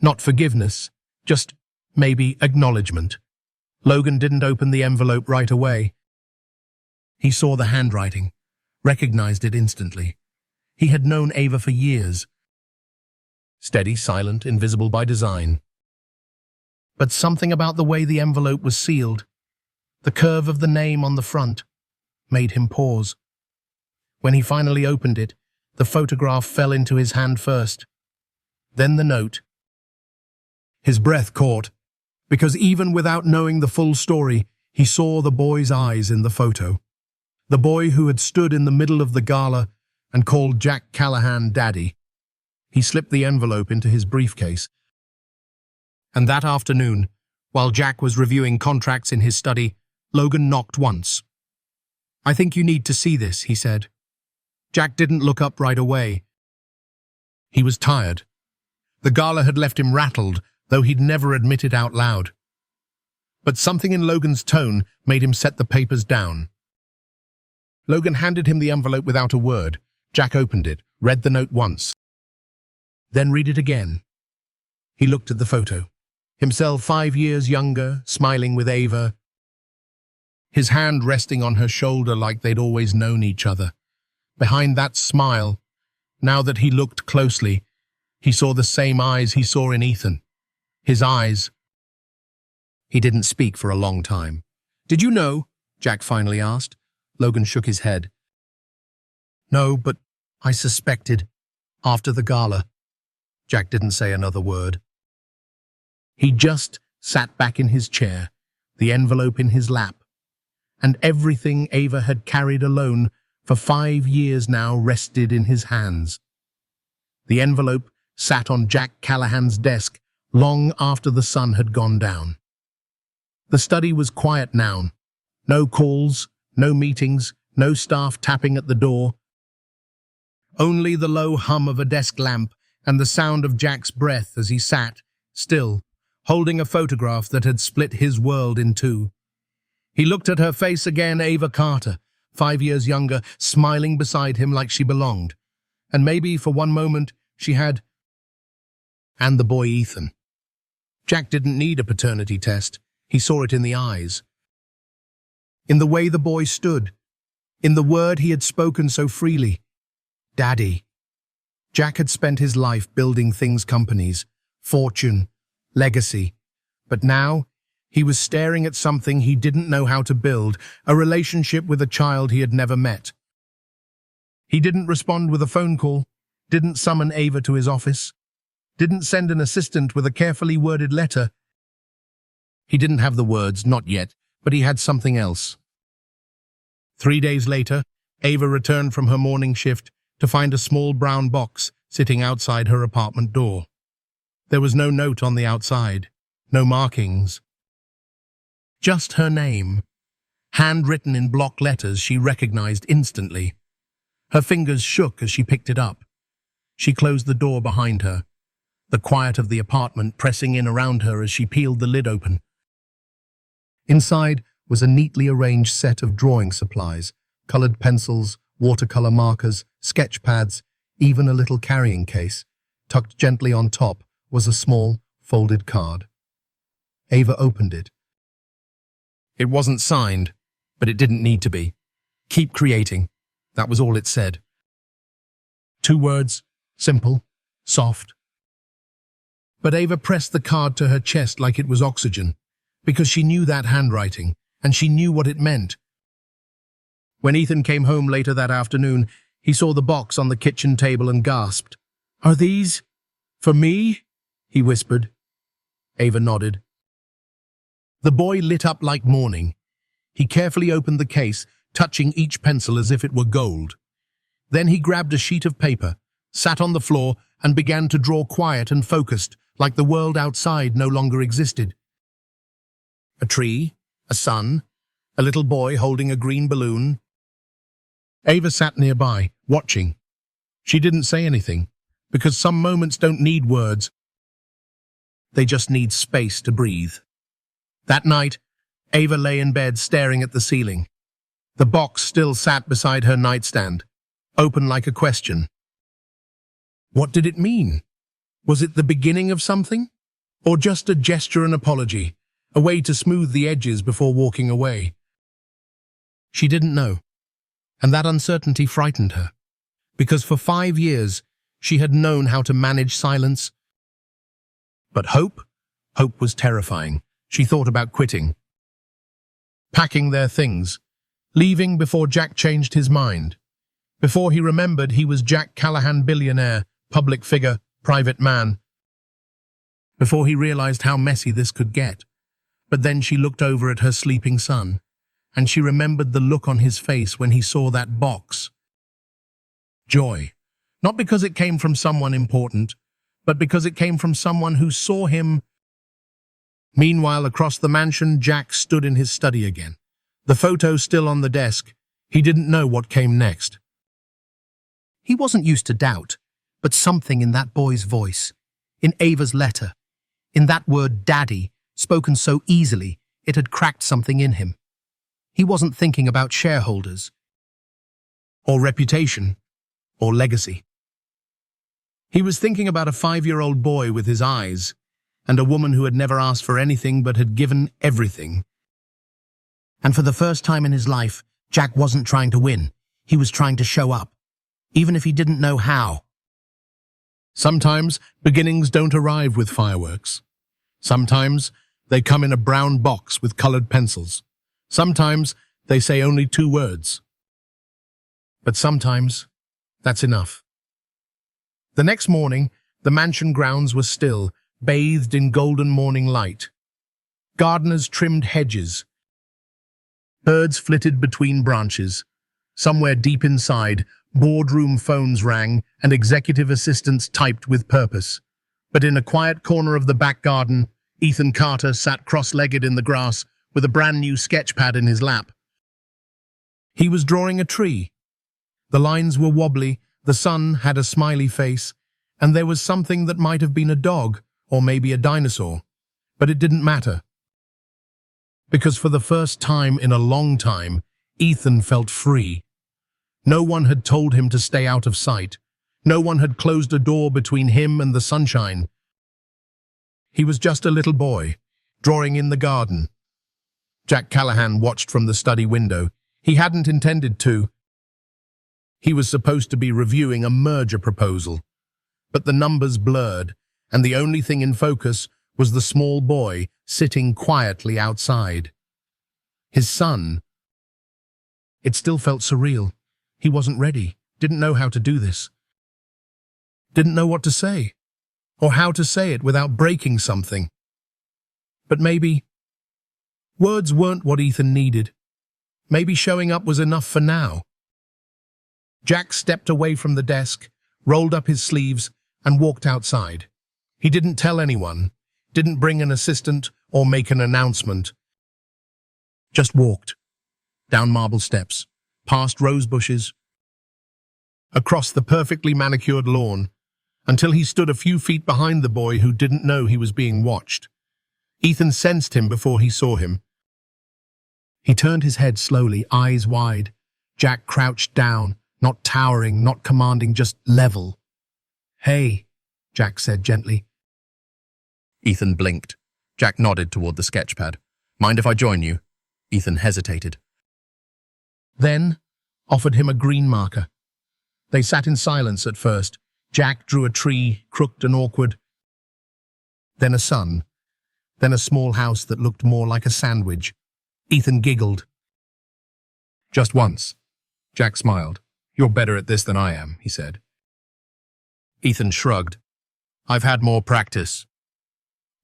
Not forgiveness, just maybe acknowledgement. Logan didn't open the envelope right away. He saw the handwriting, recognized it instantly. He had known Ava for years. Steady, silent, invisible by design. But something about the way the envelope was sealed, the curve of the name on the front, made him pause. When he finally opened it, the photograph fell into his hand first, then the note. His breath caught, because even without knowing the full story, he saw the boy's eyes in the photo. The boy who had stood in the middle of the gala and called Jack Callahan Daddy. He slipped the envelope into his briefcase. And that afternoon, while Jack was reviewing contracts in his study, Logan knocked once. I think you need to see this, he said. Jack didn't look up right away. He was tired. The gala had left him rattled, though he'd never admit it out loud. But something in Logan's tone made him set the papers down. Logan handed him the envelope without a word. Jack opened it, read the note once. Then read it again. He looked at the photo. Himself 5 years younger, smiling with Ava. His hand resting on her shoulder like they'd always known each other. Behind that smile, now that he looked closely, he saw the same eyes he saw in Ethan. His eyes. He didn't speak for a long time. Did you know? Jack finally asked. Logan shook his head. No, but I suspected. After the gala. Jack didn't say another word. He just sat back in his chair, the envelope in his lap, and everything Ava had carried alone for 5 years now rested in his hands. The envelope sat on Jack Callahan's desk long after the sun had gone down. The study was quiet now. No calls, no meetings, no staff tapping at the door. Only the low hum of a desk lamp and the sound of Jack's breath as he sat, still, holding a photograph that had split his world in two. He looked at her face again, Ava Carter, 5 years younger, smiling beside him like she belonged. And maybe, for one moment, she had... And the boy Ethan. Jack didn't need a paternity test. He saw it in the eyes. In the way the boy stood. In the word he had spoken so freely. Daddy. Jack had spent his life building things, companies, fortune, legacy. But now, he was staring at something he didn't know how to build, a relationship with a child he had never met. He didn't respond with a phone call, didn't summon Ava to his office, didn't send an assistant with a carefully worded letter. He didn't have the words, not yet, but he had something else. 3 days later, Ava returned from her morning shift to find a small brown box sitting outside her apartment door. There was no note on the outside, no markings. Just her name. Handwritten in block letters she recognized instantly. Her fingers shook as she picked it up. She closed the door behind her, the quiet of the apartment pressing in around her as she peeled the lid open. Inside was a neatly arranged set of drawing supplies, colored pencils, watercolor markers, sketch pads, even a little carrying case. Tucked gently on top was a small, folded card. Ava opened it. It wasn't signed, but it didn't need to be. Keep creating. That was all it said. 2 words, simple, soft. But Ava pressed the card to her chest like it was oxygen, because she knew that handwriting, and she knew what it meant. When Ethan came home later that afternoon, he saw the box on the kitchen table and gasped. "Are these for me?" he whispered. Ava nodded. The boy lit up like morning. He carefully opened the case, touching each pencil as if it were gold. Then he grabbed a sheet of paper, sat on the floor, and began to draw quiet and focused, like the world outside no longer existed. A tree, a sun, a little boy holding a green balloon. Ava sat nearby, watching. She didn't say anything, because some moments don't need words. They just need space to breathe. That night, Ava lay in bed staring at the ceiling. The box still sat beside her nightstand, open like a question. What did it mean? Was it the beginning of something? Or just a gesture and apology, a way to smooth the edges before walking away? She didn't know, and that uncertainty frightened her, because for 5 years she had known how to manage silence. But hope was terrifying. She thought about quitting, packing their things, leaving before Jack changed his mind, before he remembered he was Jack Callahan, billionaire, public figure, private man, before he realized how messy this could get. But then she looked over at her sleeping son, and she remembered the look on his face when he saw that box. Joy, not because it came from someone important, but because it came from someone who saw him. Meanwhile, across the mansion, Jack stood in his study again. The photo still on the desk. He didn't know what came next. He wasn't used to doubt, but something in that boy's voice, in Ava's letter, in that word daddy, spoken so easily, it had cracked something in him. He wasn't thinking about shareholders, or reputation, or legacy. He was thinking about a 5-year-old boy with his eyes, and a woman who had never asked for anything but had given everything. And for the first time in his life, Jack wasn't trying to win. He was trying to show up, even if he didn't know how. Sometimes beginnings don't arrive with fireworks. Sometimes they come in a brown box with colored pencils. Sometimes they say only 2 words. But sometimes that's enough. The next morning, the mansion grounds were still, bathed in golden morning light. Gardeners trimmed hedges. Birds flitted between branches. Somewhere deep inside, boardroom phones rang and executive assistants typed with purpose. But in a quiet corner of the back garden, Ethan Carter sat cross-legged in the grass with a brand new sketch pad in his lap. He was drawing a tree. The lines were wobbly, the sun had a smiley face, and there was something that might have been a dog or maybe a dinosaur, but it didn't matter. Because for the first time in a long time, Ethan felt free. No one had told him to stay out of sight. No one had closed a door between him and the sunshine. He was just a little boy, drawing in the garden. Jack Callahan watched from the study window. He hadn't intended to. He was supposed to be reviewing a merger proposal, but the numbers blurred, and the only thing in focus was the small boy sitting quietly outside. His son. It still felt surreal. He wasn't ready, didn't know how to do this. Didn't know what to say, or how to say it without breaking something. But maybe words weren't what Ethan needed. Maybe showing up was enough for now. Jack stepped away from the desk, rolled up his sleeves, and walked outside. He didn't tell anyone, didn't bring an assistant or make an announcement. Just walked. Down marble steps, past rose bushes, across the perfectly manicured lawn, until he stood a few feet behind the boy who didn't know he was being watched. Ethan sensed him before he saw him. He turned his head slowly, eyes wide. Jack crouched down, not towering, not commanding, just level. "Hey," Jack said gently. Ethan blinked. Jack nodded toward the sketchpad. "Mind if I join you?" Ethan hesitated. Then offered him a green marker. They sat in silence at first. Jack drew a tree, crooked and awkward. Then a sun. Then a small house that looked more like a sandwich. Ethan giggled. "Just once." Jack smiled. "You're better at this than I am," he said. Ethan shrugged. "I've had more practice."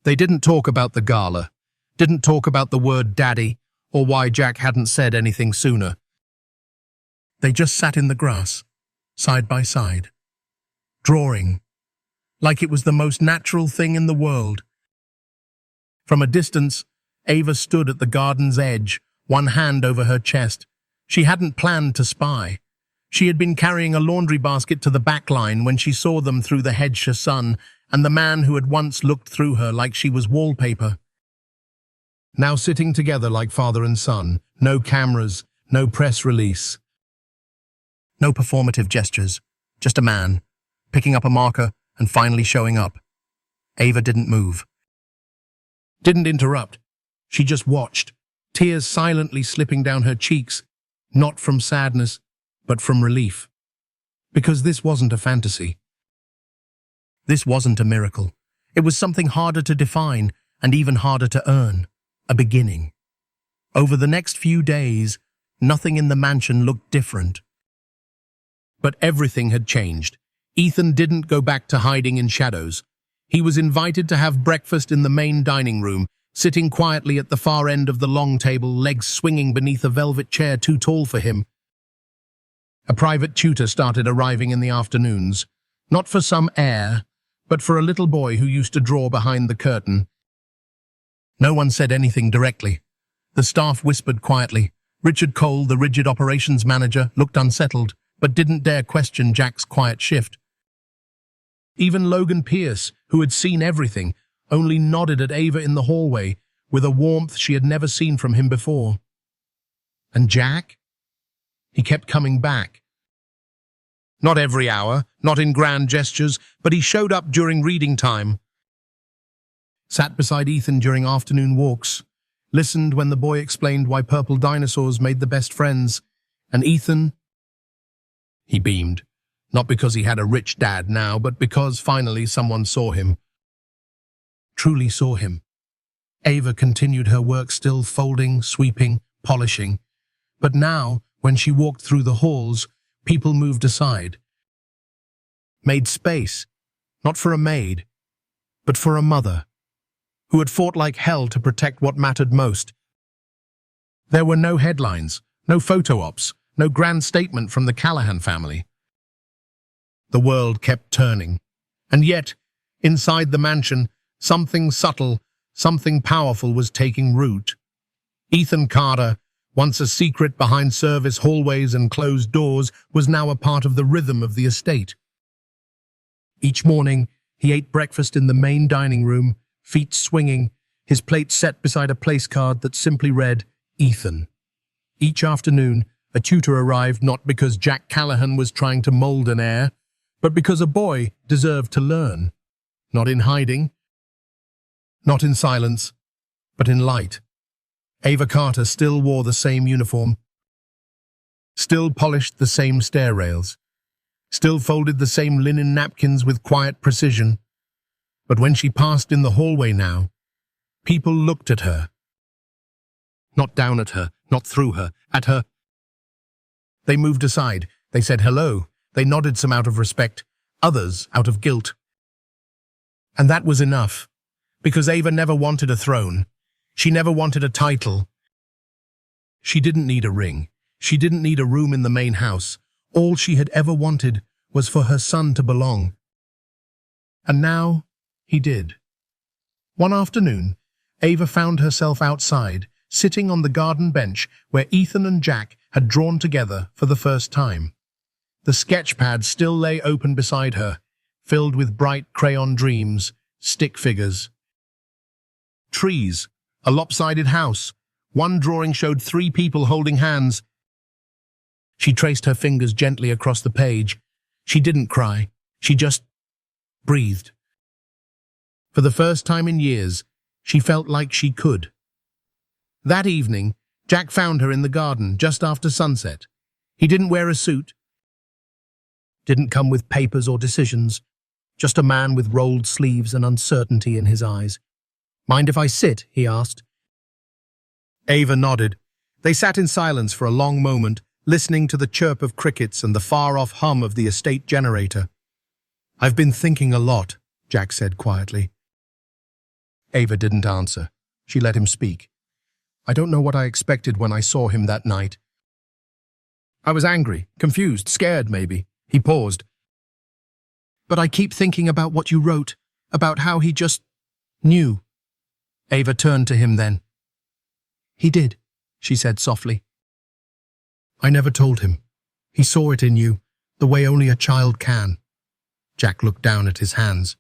They didn't talk about the gala, didn't talk about the word daddy, or why Jack hadn't said anything sooner. They just sat in the grass, side by side, drawing, like it was the most natural thing in the world. From a distance, Ava stood at the garden's edge, one hand over her chest. She hadn't planned to spy. She had been carrying a laundry basket to the back line when she saw them through the hedge sun and the man who had once looked through her like she was wallpaper. Now sitting together like father and son, no cameras, no press release. No performative gestures, just a man, picking up a marker and finally showing up. Ava didn't move. Didn't interrupt. She just watched, tears silently slipping down her cheeks, not from sadness, but from relief. Because this wasn't a fantasy. This wasn't a miracle. It was something harder to define and even harder to earn. A beginning. Over the next few days, nothing in the mansion looked different. But everything had changed. Ethan didn't go back to hiding in shadows. He was invited to have breakfast in the main dining room, sitting quietly at the far end of the long table, legs swinging beneath a velvet chair too tall for him. A private tutor started arriving in the afternoons, not for some heir, but for a little boy who used to draw behind the curtain. No one said anything directly. The staff whispered quietly. Richard Cole, the rigid operations manager, looked unsettled, but didn't dare question Jack's quiet shift. Even Logan Pierce, who had seen everything, only nodded at Ava in the hallway with a warmth she had never seen from him before. And Jack? He kept coming back. Not every hour, not in grand gestures, but he showed up during reading time. Sat beside Ethan during afternoon walks, listened when the boy explained why purple dinosaurs made the best friends, and Ethan... He beamed, not because he had a rich dad now, but because finally someone saw him. Truly saw him. Ava continued her work, still folding, sweeping, polishing. But now, when she walked through the halls, people moved aside. Made space, not for a maid, but for a mother, who had fought like hell to protect what mattered most. There were no headlines, no photo ops, no grand statement from the Callahan family. The world kept turning, and yet, inside the mansion, something subtle, something powerful was taking root. Ethan Carter, once a secret behind service hallways and closed doors, was now a part of the rhythm of the estate. Each morning, he ate breakfast in the main dining room, feet swinging, his plate set beside a place card that simply read, Ethan. Each afternoon, a tutor arrived not because Jack Callahan was trying to mold an heir, but because a boy deserved to learn. Not in hiding, not in silence, but in light. Ava Carter still wore the same uniform, still polished the same stair rails, still folded the same linen napkins with quiet precision. But when she passed in the hallway now, people looked at her. Not down at her, not through her, at her. They moved aside, they said hello, they nodded, some out of respect, others out of guilt. And that was enough, because Ava never wanted a throne. She never wanted a title. She didn't need a ring. She didn't need a room in the main house. All she had ever wanted was for her son to belong. And now he did. One afternoon, Ava found herself outside, sitting on the garden bench where Ethan and Jack had drawn together for the first time. The sketch pad still lay open beside her, filled with bright crayon dreams, stick figures. Trees, a lopsided house. One drawing showed 3 people holding hands. She traced her fingers gently across the page. She didn't cry. She just breathed. For the first time in years, she felt like she could. That evening, Jack found her in the garden just after sunset. He didn't wear a suit. Didn't come with papers or decisions. Just a man with rolled sleeves and uncertainty in his eyes. "Mind if I sit?" he asked. Ava nodded. They sat in silence for a long moment, listening to the chirp of crickets and the far-off hum of the estate generator. "I've been thinking a lot," Jack said quietly. Ava didn't answer. She let him speak. "I don't know what I expected when I saw him that night. I was angry, confused, scared maybe." He paused. "But I keep thinking about what you wrote, about how he just knew." Ava turned to him then. "He did," she said softly. "I never told him. He saw it in you, the way only a child can." Jack looked down at his hands.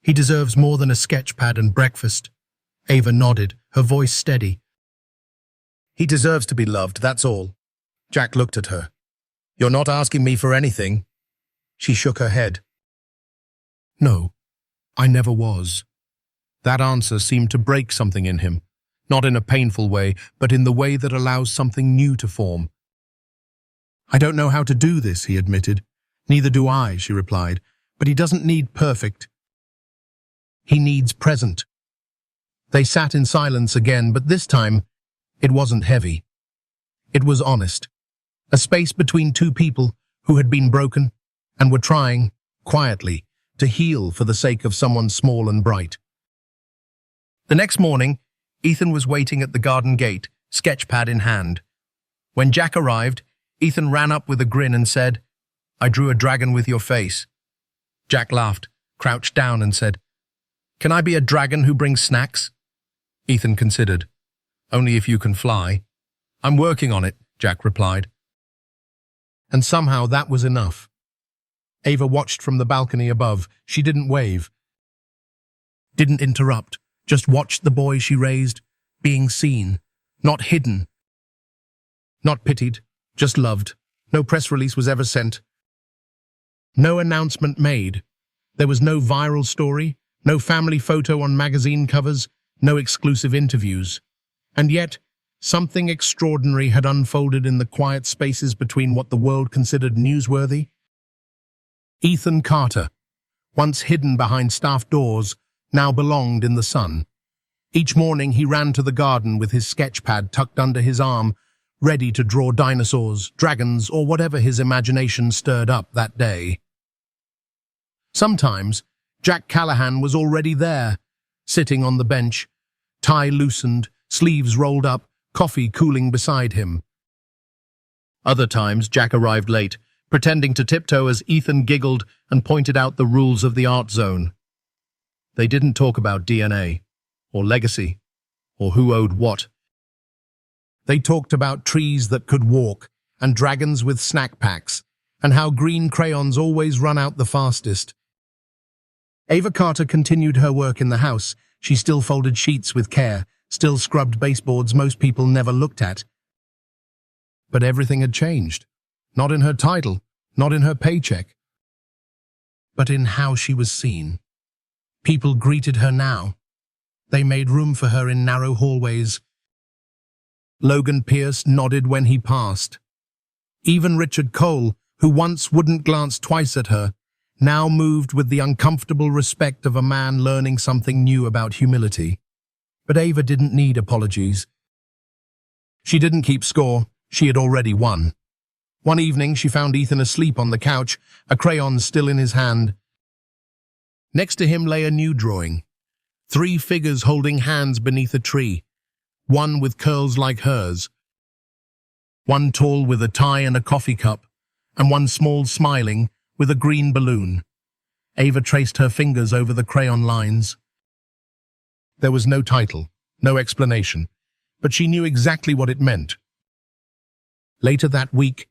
"He deserves more than a sketch pad and breakfast." Ava nodded, her voice steady. "He deserves to be loved, that's all." Jack looked at her. "You're not asking me for anything?" She shook her head. "No, I never was." That answer seemed to break something in him, not in a painful way, but in the way that allows something new to form. "I don't know how to do this," he admitted. "Neither do I," she replied. "But he doesn't need perfect. He needs present." They sat in silence again, but this time it wasn't heavy. It was honest. A space between 2 people who had been broken and were trying, quietly, to heal for the sake of someone small and bright. The next morning, Ethan was waiting at the garden gate, sketchpad in hand. When Jack arrived, Ethan ran up with a grin and said, "I drew a dragon with your face." Jack laughed, crouched down and said, "Can I be a dragon who brings snacks?" Ethan considered. "Only if you can fly." "I'm working on it," Jack replied. And somehow that was enough. Ava watched from the balcony above. She didn't wave, didn't interrupt, just watched the boy she raised, being seen, not hidden, not pitied, just loved. No press release was ever sent. No announcement made. There was no viral story, no family photo on magazine covers, no exclusive interviews. And yet, something extraordinary had unfolded in the quiet spaces between what the world considered newsworthy. Ethan Carter, once hidden behind staff doors, now belonged in the sun. Each morning he ran to the garden with his sketchpad tucked under his arm, ready to draw dinosaurs, dragons, or whatever his imagination stirred up that day. Sometimes Jack Callahan was already there, sitting on the bench, tie loosened, sleeves rolled up, coffee cooling beside him. Other times Jack arrived late, pretending to tiptoe as Ethan giggled and pointed out the rules of the art zone. They didn't talk about DNA, or legacy, or who owed what. They talked about trees that could walk, and dragons with snack packs, and how green crayons always run out the fastest. Ava Carter continued her work in the house. She still folded sheets with care, still scrubbed baseboards most people never looked at. But everything had changed. Not in her title, not in her paycheck, but in how she was seen. People greeted her now. They made room for her in narrow hallways. Logan Pierce nodded when he passed. Even Richard Cole, who once wouldn't glance twice at her, now moved with the uncomfortable respect of a man learning something new about humility. But Ava didn't need apologies. She didn't keep score. She had already won. One evening, she found Ethan asleep on the couch, a crayon still in his hand. Next to him lay a new drawing. 3 figures holding hands beneath a tree, one with curls like hers, one tall with a tie and a coffee cup, and one small smiling with a green balloon. Ava traced her fingers over the crayon lines. There was no title, no explanation. but she knew exactly what it meant. Later that week,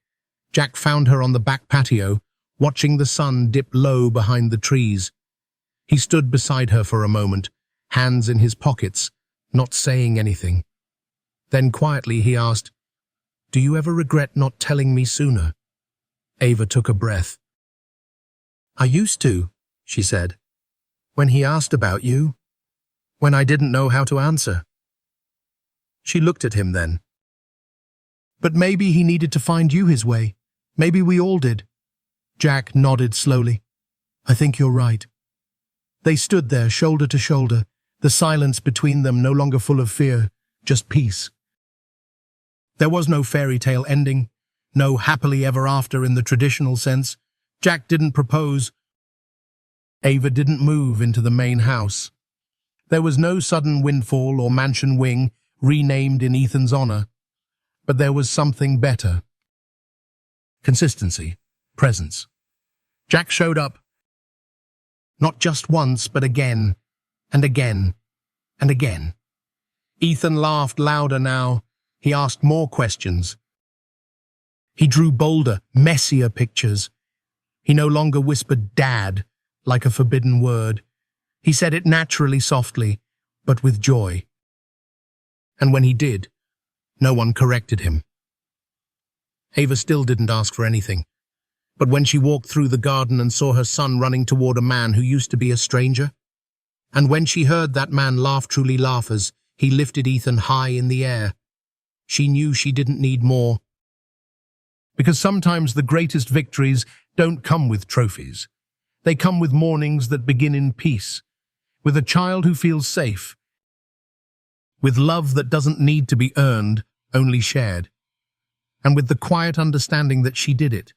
Jack found her on the back patio, watching the sun dip low behind the trees. He stood beside her for a moment, hands in his pockets, not saying anything. Then quietly he asked, "Do you ever regret not telling me sooner?" Ava took a breath. "I used to," she said, "when he asked about you, when I didn't know how to answer." She looked at him then. "But maybe he needed to find you his way. Maybe we all did." Jack nodded slowly. "I think you're right." They stood there, shoulder to shoulder, the silence between them no longer full of fear, just peace. There was no fairy tale ending, no happily ever after in the traditional sense. Jack didn't propose. Ava didn't move into the main house. There was no sudden windfall or mansion wing renamed in Ethan's honor. But there was something better. Consistency, presence. Jack showed up. Not just once, but again, and again, and again. Ethan laughed louder now. He asked more questions. He drew bolder, messier pictures. He no longer whispered "Dad" like a forbidden word. He said it naturally, softly, but with joy. And when he did, no one corrected him. Ava still didn't ask for anything. But when she walked through the garden and saw her son running toward a man who used to be a stranger, and when she heard that man laugh, truly laugh, as he lifted Ethan high in the air, she knew she didn't need more. Because sometimes the greatest victories don't come with trophies. They come with mornings that begin in peace, with a child who feels safe, with love that doesn't need to be earned, only shared, and with the quiet understanding that she did it.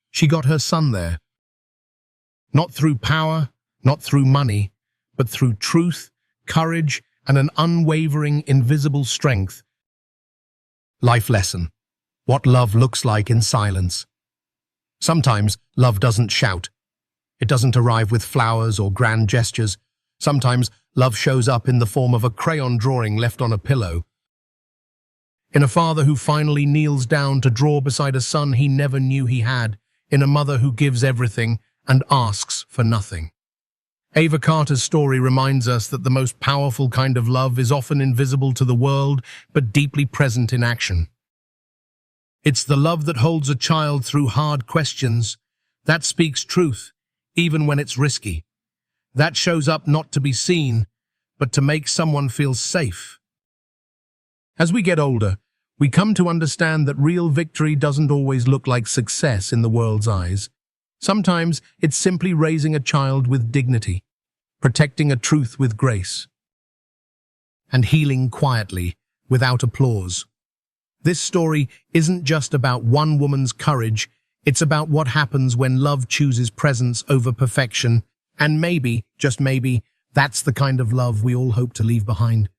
She got her son there. Not through power, not through money, but through truth, courage, and an unwavering, invisible strength. Life lesson. What love looks like in silence. Sometimes love doesn't shout. It doesn't arrive with flowers or grand gestures. Sometimes love shows up in the form of a crayon drawing left on a pillow. In a father who finally kneels down to draw beside a son he never knew he had. In a mother who gives everything and asks for nothing. Ava Carter's story reminds us that the most powerful kind of love is often invisible to the world, but deeply present in action. It's the love that holds a child through hard questions, that speaks truth, even when it's risky. That shows up not to be seen, but to make someone feel safe. As we get older, we come to understand that real victory doesn't always look like success in the world's eyes. Sometimes it's simply raising a child with dignity, protecting a truth with grace, and healing quietly, without applause. This story isn't just about one woman's courage, it's about what happens when love chooses presence over perfection, and maybe, just maybe, that's the kind of love we all hope to leave behind.